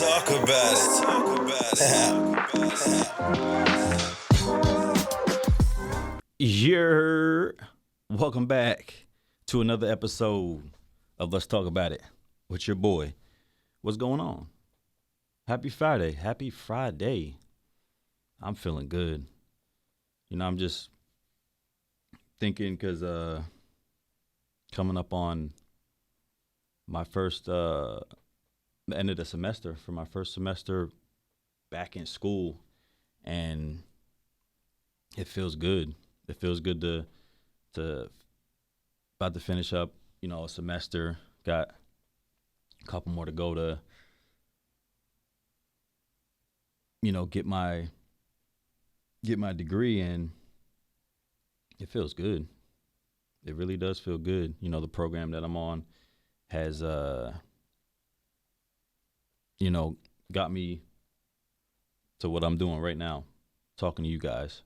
talk about You're welcome back to another episode of Let's Talk About It with your boy. What's going on? Happy Friday. Happy Friday. I'm feeling good. I'm just thinking because coming up on my first the end of the semester for my first semester back in school, and it feels good. It feels good to about to finish up, a semester. Got a couple more to go to, get my degree, and it feels good. It really does feel good. The program that I'm on has got me to what I'm doing right now, talking to you guys,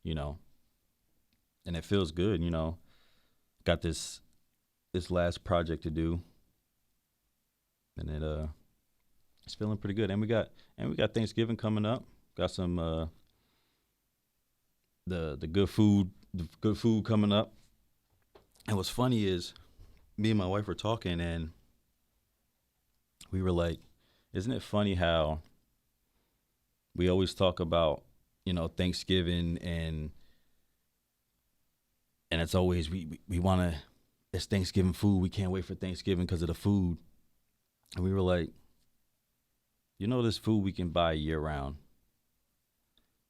and it feels good. Got this last project to do, and it's feeling pretty good. And we got Thanksgiving coming up. Got some the good food coming up. And what's funny is me and my wife were talking, and we were like, isn't it funny how we always talk about, Thanksgiving, and it's always we want to, it's Thanksgiving food. We can't wait for Thanksgiving because of the food. And we were like, this food we can buy year round,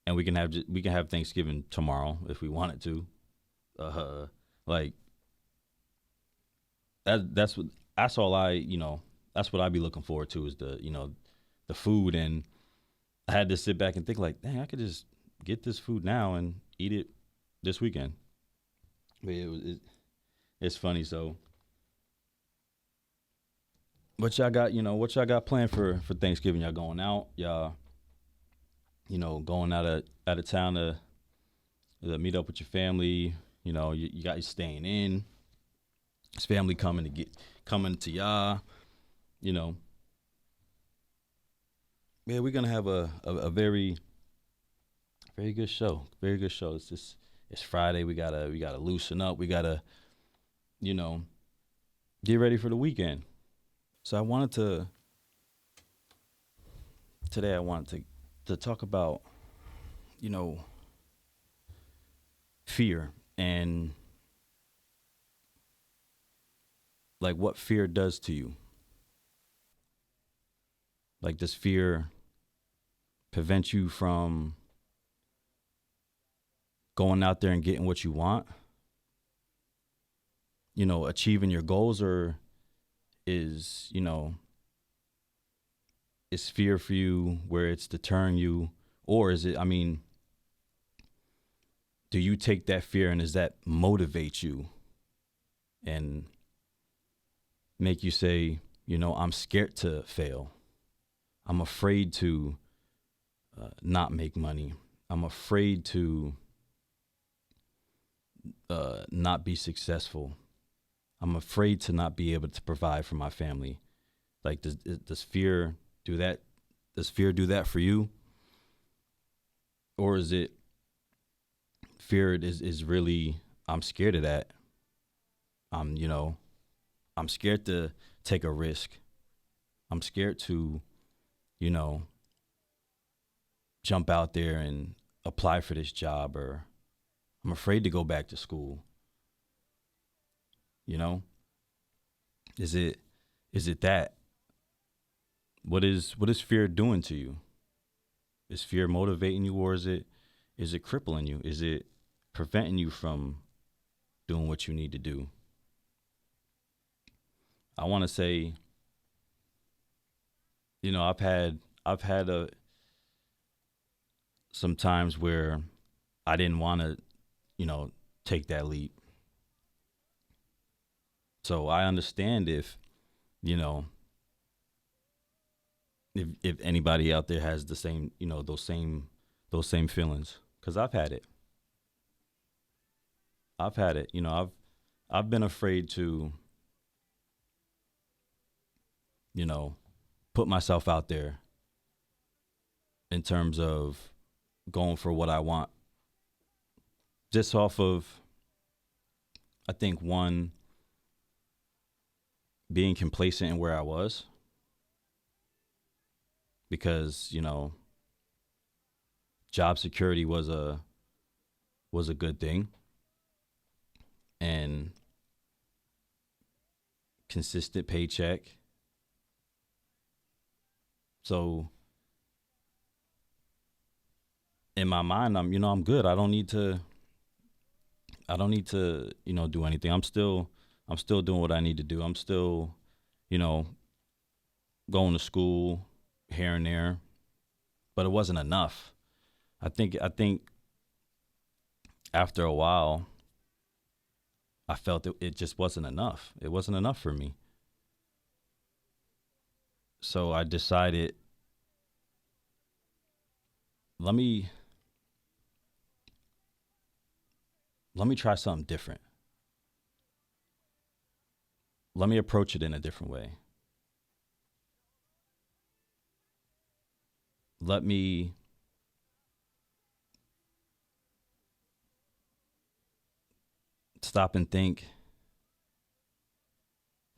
and we can have Thanksgiving tomorrow if we wanted to. Like that's all that's what I be looking forward to is the food. And I had to sit back and think like, dang, I could just get this food now and eat it this weekend. But it's funny. So what y'all got planned for Thanksgiving? Y'all going out? Y'all, going out of town to meet up with your family? You got you staying in. His family coming to y'all. Yeah, we're gonna have a very, very good show. Very good show. It's Friday. We gotta loosen up. We gotta, get ready for the weekend. So today I wanted to talk about, fear, and like what fear does to you. Like, does fear prevent you from going out there and getting what you want? Achieving your goals, or is fear for you where it's deterring you? Or is it, do you take that fear, and does that motivate you and make you say, I'm scared to fail. I'm afraid to not make money. I'm afraid to not be successful. I'm afraid to not be able to provide for my family. Like, does fear do that? Does fear do that for you? Or is it fear is really, I'm scared of that. I'm scared to take a risk. I'm scared to, jump out there and apply for this job, or I'm afraid to go back to school. Is it that? What is fear doing to you? Is fear motivating you, or is it crippling you? Is it preventing you from doing what you need to do? I want to say, I've had some times where I didn't want to, take that leap. So I understand if if anybody out there has the same, those same feelings, because I've had it. I've been afraid to, put myself out there in terms of going for what I want. Just off of, I think, one, being complacent in where I was. Because, job security was a good thing. And consistent paycheck. So in my mind, I'm good. I don't need to do anything. I'm still doing what I need to do. I'm still, going to school here and there, but it wasn't enough. I think after a while, I felt it just wasn't enough. It wasn't enough for me. So I decided, let me try something different. Let me approach it in a different way. Let me stop and think,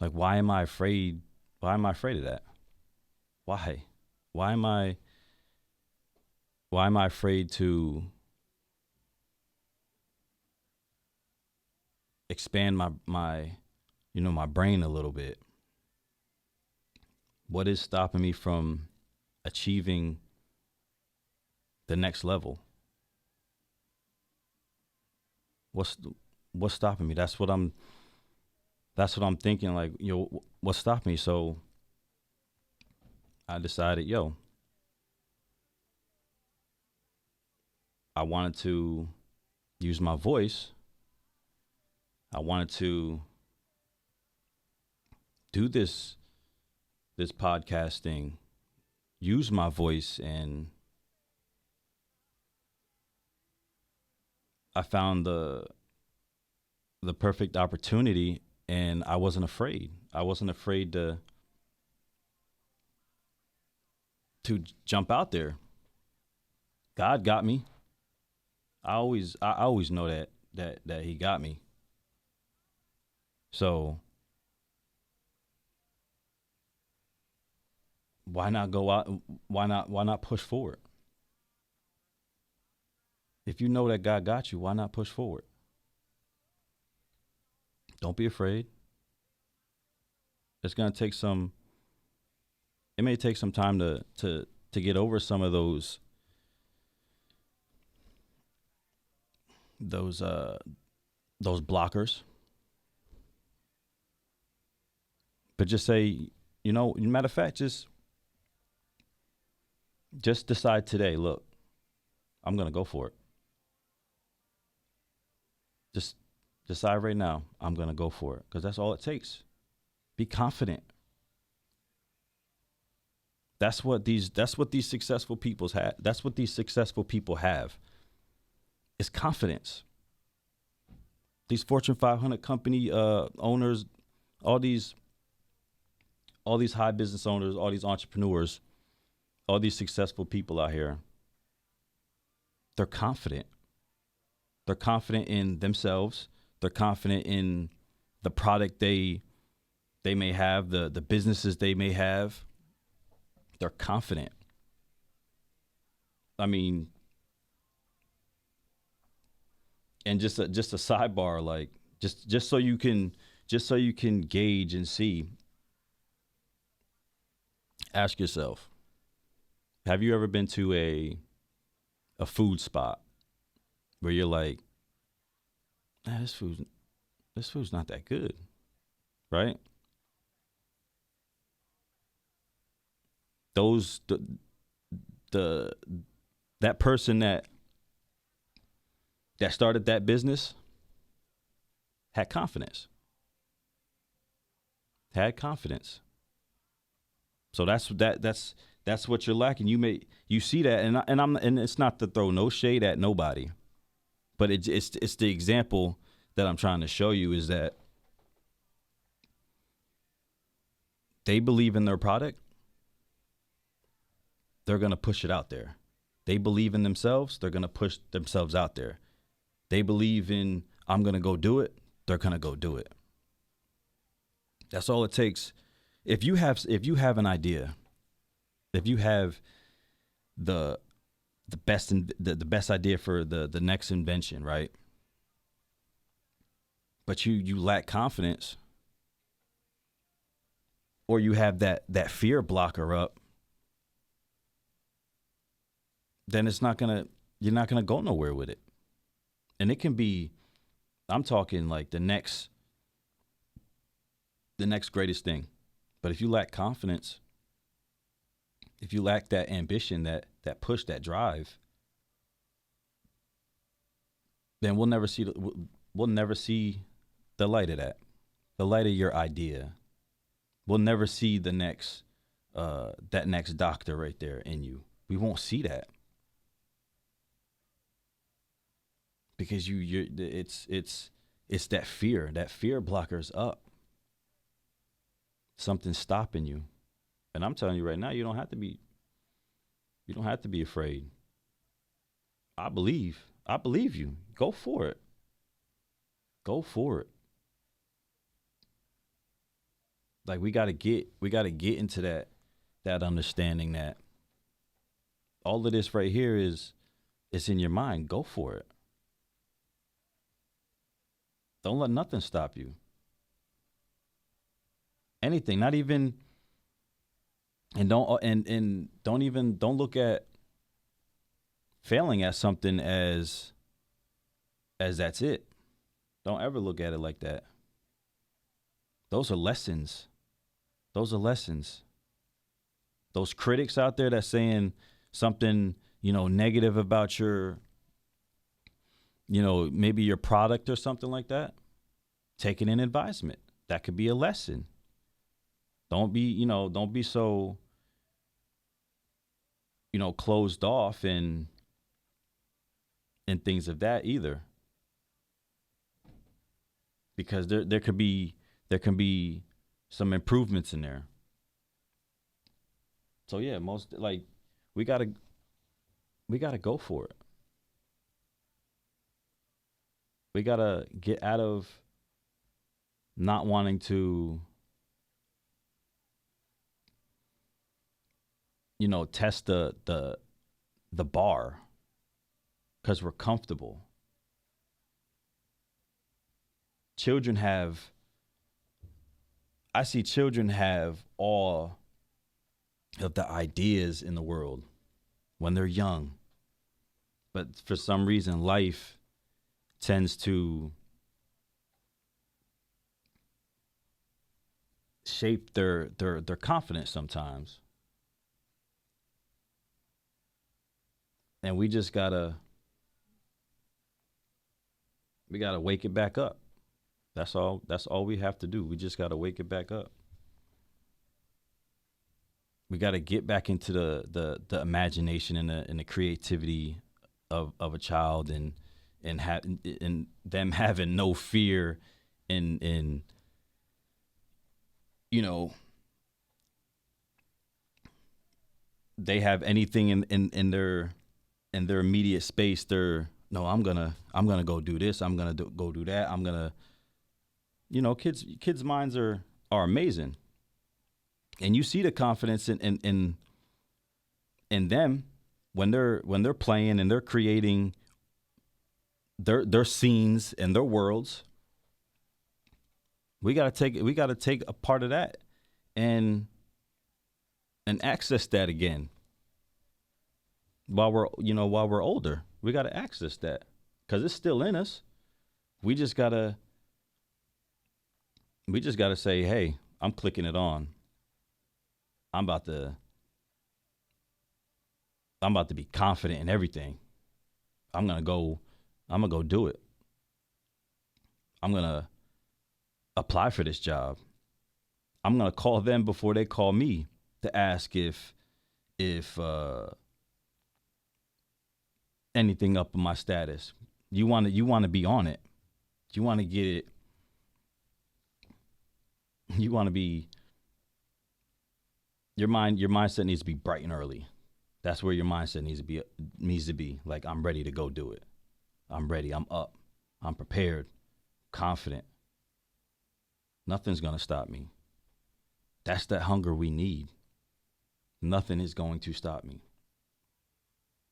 like, why am I afraid? Why am I afraid of that? Why? Why am I afraid to expand my my brain a little bit? What is stopping me from achieving the next level? What's stopping me? That's what I'm thinking, like, what's stopping me? So I decided, I wanted to use my voice. I wanted to do this podcasting, use my voice, and I found the perfect opportunity, and I wasn't afraid. I wasn't afraid to jump out there. God got me. I always know that he got me. So why not go out? Why not push forward? If you know that God got you, why not push forward? Don't be afraid. It's gonna take some. It may take some time to get over some of those blockers. But just say, matter of fact, just decide today, look, I'm gonna go for it. Just decide right now, I'm gonna go for it, because that's all it takes. Be confident. That's what these successful people's have. That's what these successful people have. It's confidence. These Fortune 500 company owners, all these high business owners, all these entrepreneurs, all these successful people out here, they're confident. They're confident in themselves. They're confident in the product they may have, the businesses they may have. They're confident. I mean, and just a sidebar, like just so you can gauge and see. Ask yourself, have you ever been to a food spot where you're like, this food's not that good, right? That person that started that business had confidence. So that's what you're lacking. You see that, and it's not to throw no shade at nobody, but it's the example that I'm trying to show you, is that they believe in their product, they're going to push it out there. They believe in themselves, they're going to push themselves out there. They believe in, I'm going to go do it, they're going to go do it. That's all it takes. If you have an idea, if you have the best idea for the next invention, right? But you lack confidence, or you have that fear blocker up, then you're not gonna go nowhere with it. And it can be, I'm talking like the next greatest thing. But if you lack confidence, if you lack that ambition, that push, that drive, then we'll never see the light of that, the light of your idea. We'll never see the next that next doctor right there in you. We won't see that because it's that fear. That fear blocker's up. Something's stopping you. And I'm telling you right now, you don't have to be afraid. I believe you. Go for it. Go for it. Like we gotta get into that understanding that all of this right here it's in your mind. Go for it. Don't let nothing stop you. Anything, not even, and don't look at failing at something as that's it. Don't ever look at it like that. Those are lessons. Those are lessons. Those critics out there that's saying something, negative about your, maybe your product or something like that, take it in advisement. That could be a lesson. Don't be so, closed off and things of that either. Because there can be some improvements in there. So yeah, we gotta go for it. We gotta get out of not wanting to, test the bar because we're comfortable. I see children have all of the ideas in the world when they're young. But for some reason, life tends to shape their confidence sometimes. And we gotta wake it back up. That's all we have to do. We just gotta wake it back up. We gotta get back into the imagination and the creativity of a child and them having no fear in they have anything in their immediate space. I'm gonna go do this. I'm gonna go do that. I'm gonna, kids' minds are amazing, and you see the confidence in them when they're playing and they're creating their scenes and their worlds. We gotta take a part of that and access that again. While we're older, we gotta access that because it's still in us. We just gotta say, hey, I'm clicking it on. I'm about to be confident in everything. I'm gonna go do it. I'm gonna apply for this job. I'm gonna call them before they call me to ask if anything up in my status. You want to be on it. You want to get it. You want to be. Your mindset needs to be bright and early. That's where your mindset needs to be. Like, I'm ready to go do it. I'm ready. I'm up. I'm prepared. Confident. Nothing's gonna stop me. That's that hunger we need. Nothing is going to stop me.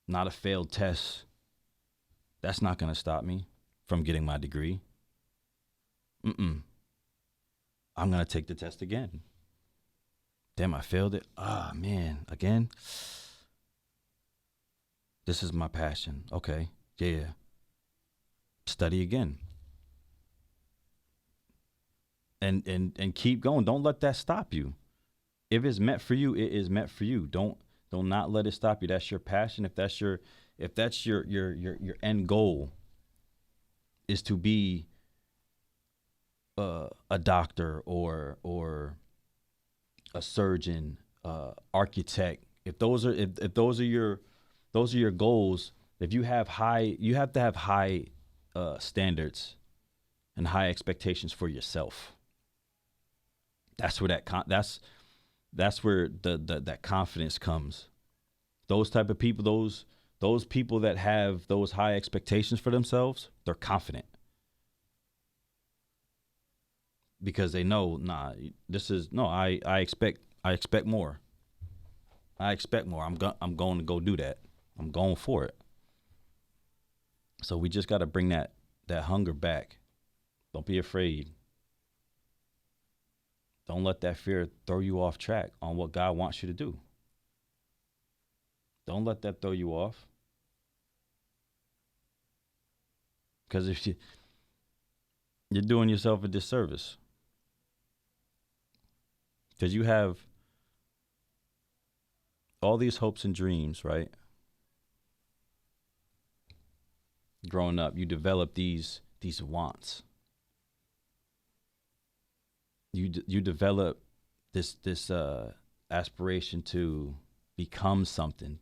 Not a failed test. That's not gonna stop me from getting my degree. Mm-mm. I'm gonna take the test again. Damn, I failed it. Ah, man, again. This is my passion. Okay, yeah. Study again, and keep going. Don't let that stop you. If it's meant for you, it is meant for you. Don't not let it stop you. That's your passion. If that's your end goal is to be a doctor or a surgeon, architect. If those are your goals. If you have to have high standards and high expectations for yourself. That's where that's where that confidence comes. Those type of people, those people that have those high expectations for themselves, they're confident because they know, nah, this is no, I expect more. I expect more. I'm going to go do that. I'm going for it. So we just got to bring that hunger back. Don't be afraid. Don't let that fear throw you off track on what God wants you to do. Don't let that throw you off. Because if you're doing yourself a disservice. Because you have all these hopes and dreams, right? Growing up, you develop these wants. You develop this aspiration to become something,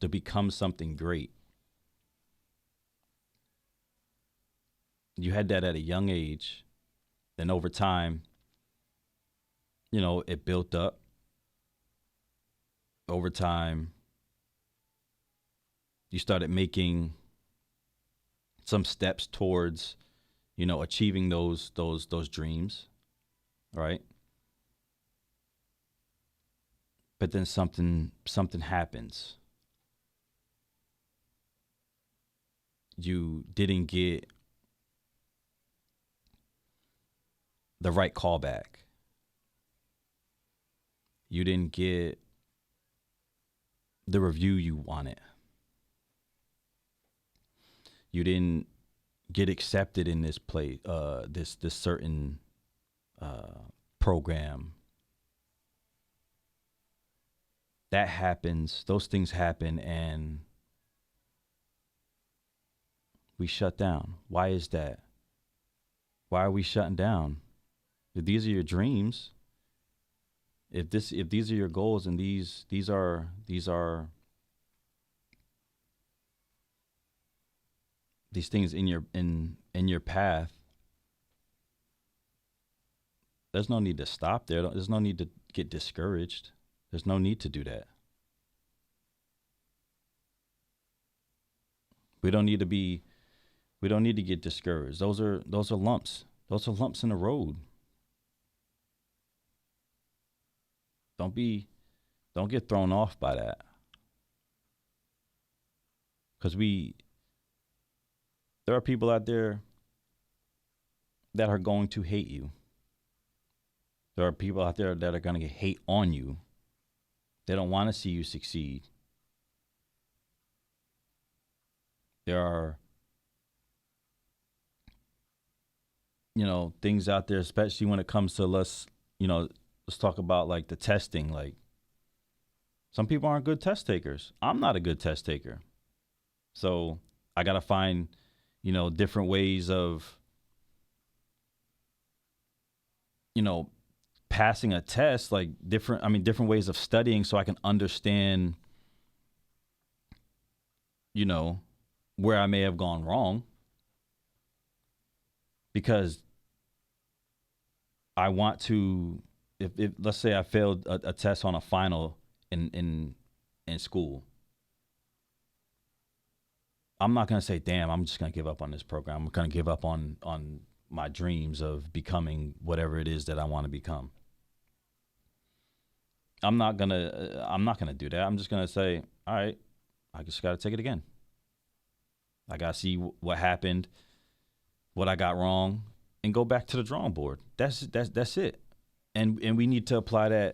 to become something great. You had that at a young age, then over time, it built up. Over time, you started making some steps towards, achieving those dreams, right? But then something happens. You didn't get the right callback. You didn't get the review you wanted. You didn't get accepted in this this certain program. That happens. Those things happen, and we shut down. Why is that? Why are we shutting down? If these are your dreams, if these are your goals, and these are these things in your path, there's no need to stop there. There's no need to get discouraged. There's no need to do that. We don't need to be we don't need to get discouraged. Those are lumps. Those are lumps in the road. Don't get thrown off by that. Cuz there are people out there that are going to hate you. There are people out there that are going to hate on you. They don't want to see you succeed. There are, things out there, especially when it comes to let's talk about like the testing. Like, some people aren't good test takers. I'm not a good test taker. So I got to find, different ways of, passing a test, like different ways of studying so I can understand, where I may have gone wrong. Because I want to, if let's say I failed a test on a final in school, I'm not going to say, damn, I'm just going to give up on this program. I'm going to give up on my dreams of becoming whatever it is that I want to become. I'm not gonna do that. I'm just gonna say, all right, I just gotta take it again. I gotta see what happened, what I got wrong, and go back to the drawing board. That's it. And we need to apply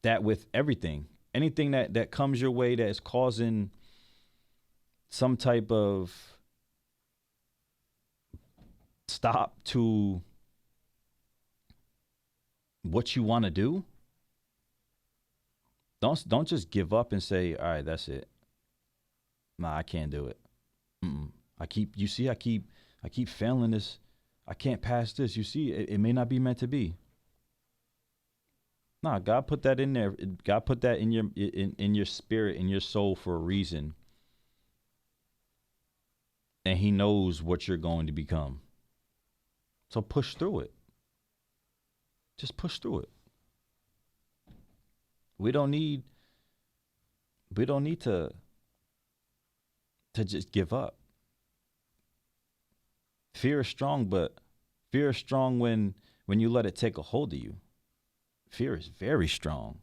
that with everything. Anything that comes your way that is causing some type of stop to what you want to do. Don't just give up and say, all right, that's it. Nah, I can't do it. Mm-mm. I keep failing this. I can't pass this. You see, it may not be meant to be. Nah, God put that in there. God put that in your spirit, in your soul for a reason, and He knows what you're going to become. So push through it. Just push through it. We don't need to just give up. Fear is strong, but fear is strong when you let it take a hold of you. Fear is very strong.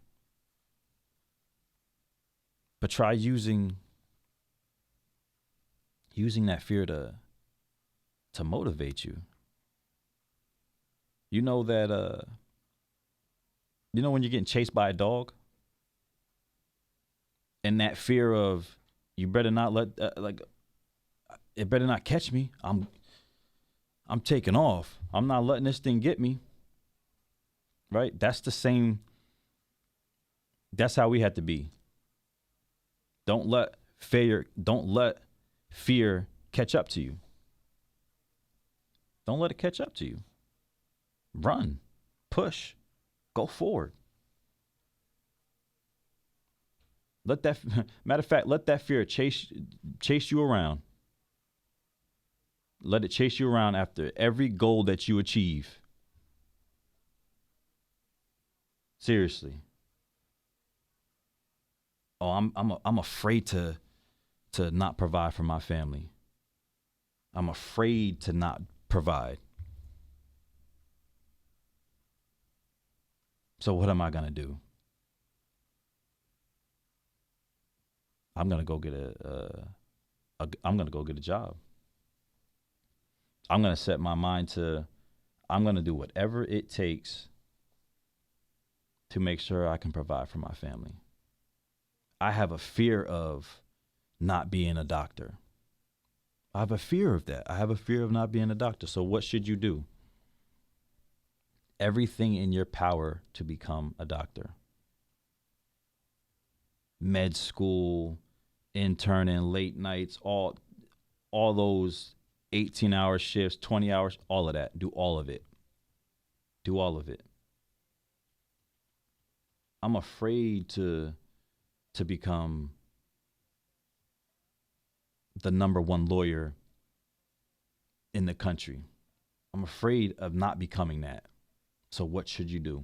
But try using that fear to motivate you. You know that when you're getting chased by a dog, and that fear of you better not let it better not catch me. I'm taking off. I'm not letting this thing get me. Right? That's the same. That's how we have to be. Don't let fear catch up to you. Don't let it catch up to you. Run, push, go forward. Let that matter of fact, let that fear chase you around. Let it chase you around after every goal that you achieve. Seriously. Oh, I'm afraid to not provide for my family. I'm afraid to not provide. So what am I gonna do? I'm gonna go get I'm gonna go get a job. I'm gonna set my mind to I'm gonna do whatever it takes to make sure I can provide for my family. I have a fear of not being a doctor. I have a fear of that. I have a fear of not being a doctor. So what should you do? Everything in your power to become a doctor. Med school, interning, late nights, all those 18-hour shifts, 20 hours, all of that. Do all of it. Do all of it. I'm afraid to become the number one lawyer in the country. I'm afraid of not becoming that. So what should you do?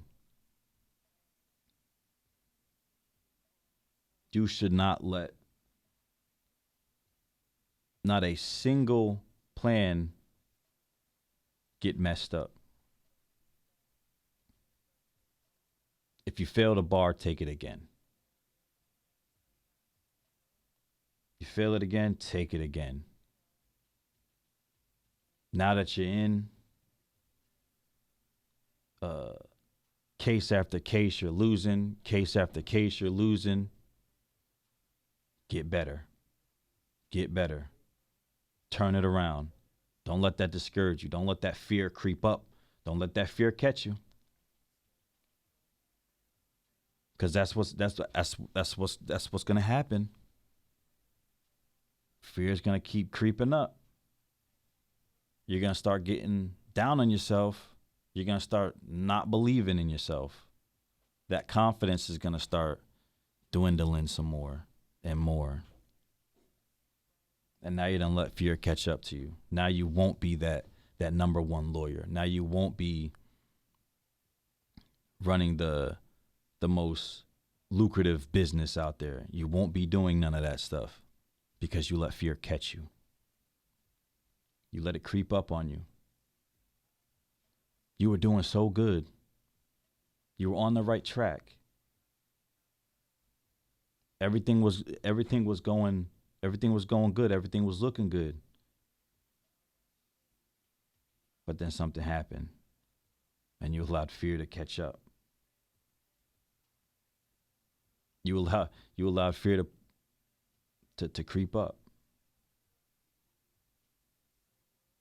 You should not let not a single plan get messed up. If you fail the bar, take it again. You fail it again, take it again. Now that you're in, case after case, you're losing. Case after case, you're losing. Get better. Get better. Turn it around. Don't let that discourage you. Don't let that fear creep up. Don't let that fear catch you. Because that's what's gonna happen. Fear is gonna keep creeping up. You're gonna start getting down on yourself. You're gonna start not believing in yourself. That confidence is gonna start dwindling some more and more. And now you done let fear catch up to you. Now you won't be that number one lawyer. Now you won't be running the most lucrative business out there. You won't be doing none of that stuff. because you let fear catch you. You let it creep up on you. You were doing so good. You were on the right track. Everything was going good. Everything was looking good. But then something happened and you allowed fear to catch up. You allowed fear to creep up.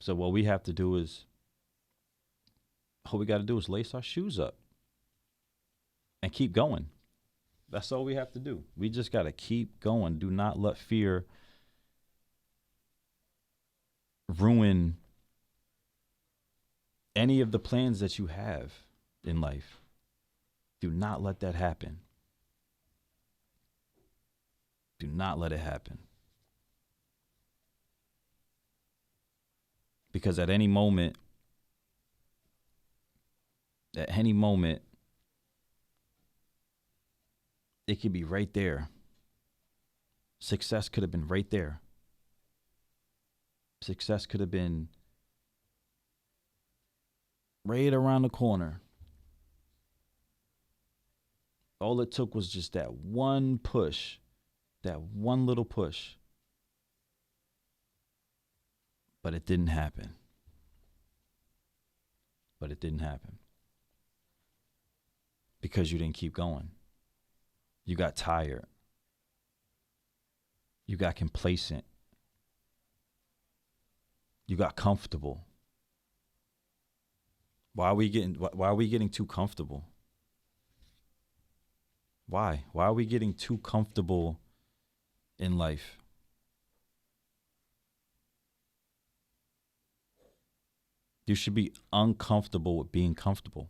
So what we have to do is, all we got to do is lace our shoes up and keep going. That's all we have to do. We just got to keep going. Do not let fear ruin any of the plans that you have in life. Do not let that happen. Do not let it happen. Because at any moment, it could be right there. Success could have been right there. Success could have been right around the corner. All it took was just that one push, that one little push. But it didn't happen. Because you didn't keep going. You got tired. You got complacent. You got comfortable. Why are we getting too comfortable? Why? Why are we getting too comfortable in life? You should be uncomfortable with being comfortable.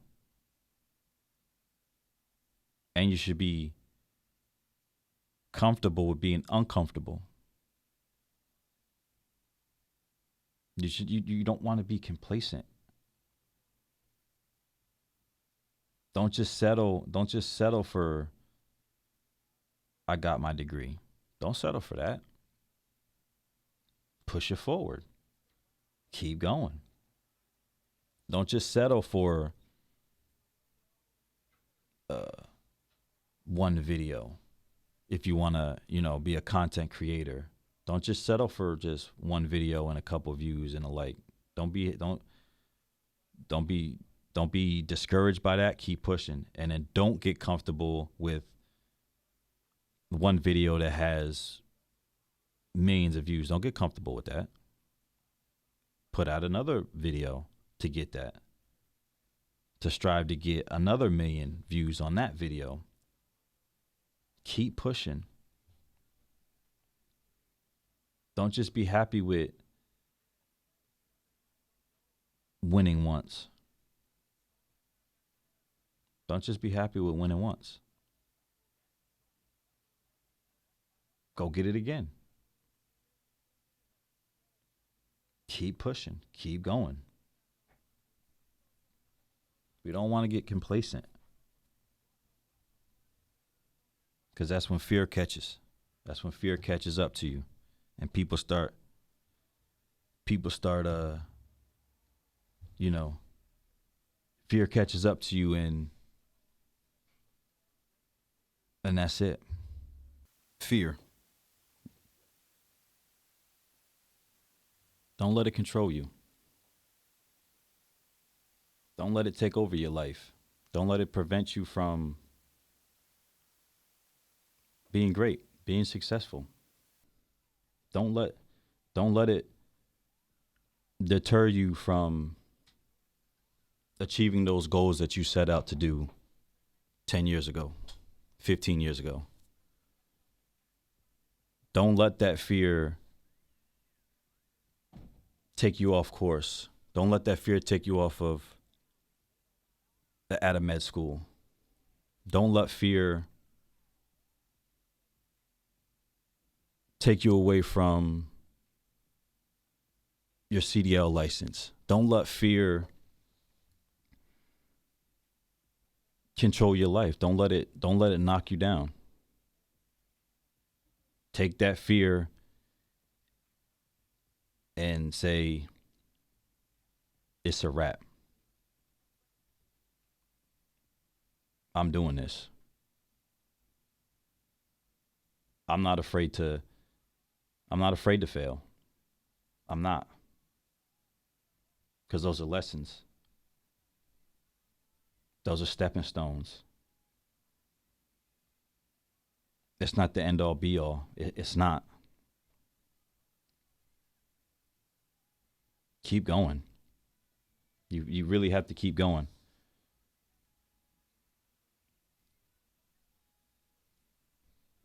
And you should be comfortable with being uncomfortable. You don't want to be complacent. Don't just settle for I got my degree. Don't settle for that. Push it forward. Keep going. Don't just settle for one video. If you want to, be a content creator, don't just settle for just one video and a couple views and a like. Don't be discouraged by that. Keep pushing, and then don't get comfortable with one video that has millions of views. Don't get comfortable with that. Put out another video to get that. To strive to get another million views on that video. Keep pushing. Don't just be happy with winning once. Don't just be happy with winning once. Go get it again. Keep pushing. Keep going. We don't want to get complacent. Because that's when fear catches. That's when fear catches up to you. And people start, fear catches up to you and that's it. Fear. Don't let it control you. Don't let it take over your life. Don't let it prevent you from being great, being successful. Don't let it deter you from achieving those goals that you set out to do 10 years ago, 15 years ago. Don't let that fear take you off course. Don't let that fear take you off of out of med school. Don't let fear take you away from your CDL license. Don't let fear control your life. Don't let it knock you down. Take that fear and say, it's a wrap. I'm doing this. I'm not afraid to fail. I'm not. Because those are lessons. Those are stepping stones. It's not the end all be all. It's not. Keep going. You really have to keep going.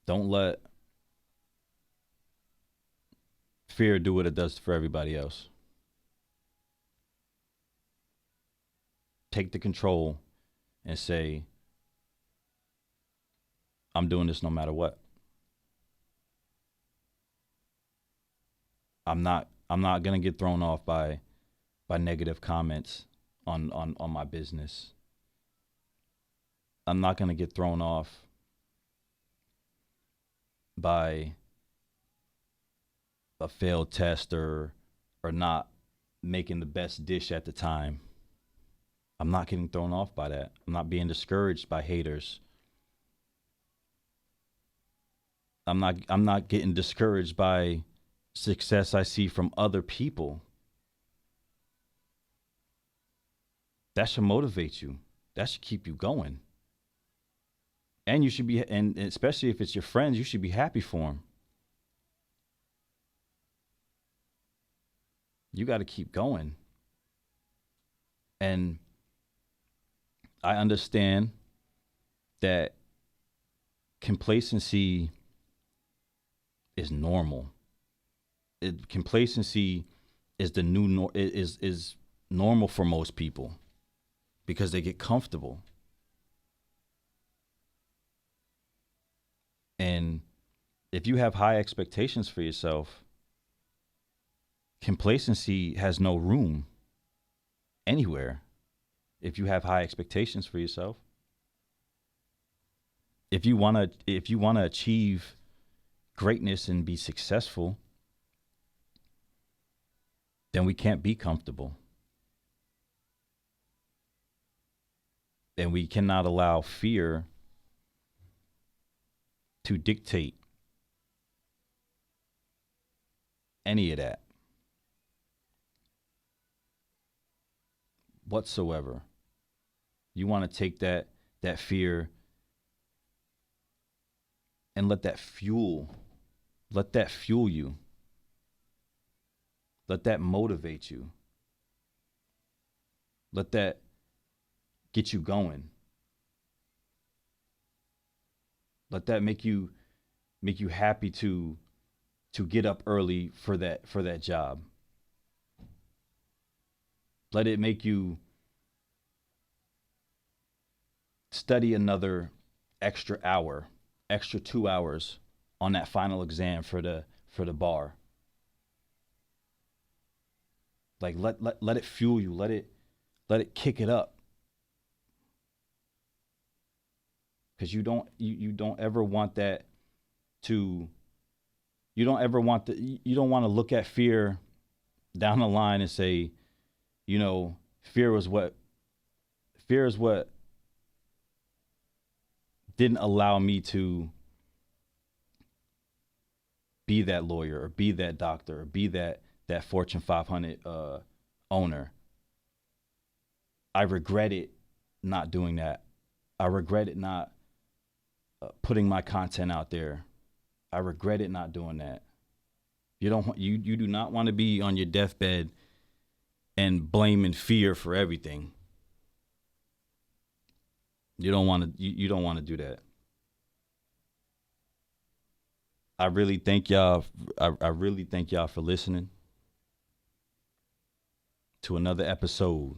Don't let fear do what it does for everybody else. Take the control and say, I'm doing this no matter what. I'm not gonna get thrown off by negative comments on my business. I'm not gonna get thrown off by a failed test or not making the best dish at the time. I'm not getting thrown off by that. I'm not being discouraged by haters. I'm not getting discouraged by success I see from other people. That should motivate you. That should keep you going. And you should be, and especially if it's your friends, you should be happy for them. You got to keep going. And I understand that complacency is normal. Complacency is the new is normal for most people because they get comfortable. And if you have high expectations for yourself, complacency has no room anywhere. If you have high expectations for yourself, if you want to achieve greatness and be successful, then we can't be comfortable. And we cannot allow fear to dictate any of that whatsoever. You want to take that fear and let that fuel you. Let that motivate you. Let that get you going. Let that make you happy to get up early for that job. Let it make you study another extra hour, extra 2 hours on that final exam for the bar. Like let it fuel you. Let it kick it up. Because you don't ever want that to. You don't want to look at fear down the line and say, fear is what didn't allow me to be that lawyer or be that doctor or be that Fortune 500 owner. I regret it not doing that. I regret it not putting my content out there. I regret it not doing that. You do not want to be on your deathbed and blaming fear for everything. You don't want to do that. I really thank y'all. I really thank y'all for listening to another episode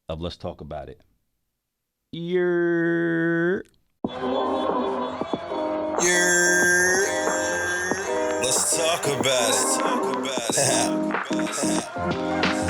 of Let's Talk About It. Yeah. Let's talk about it.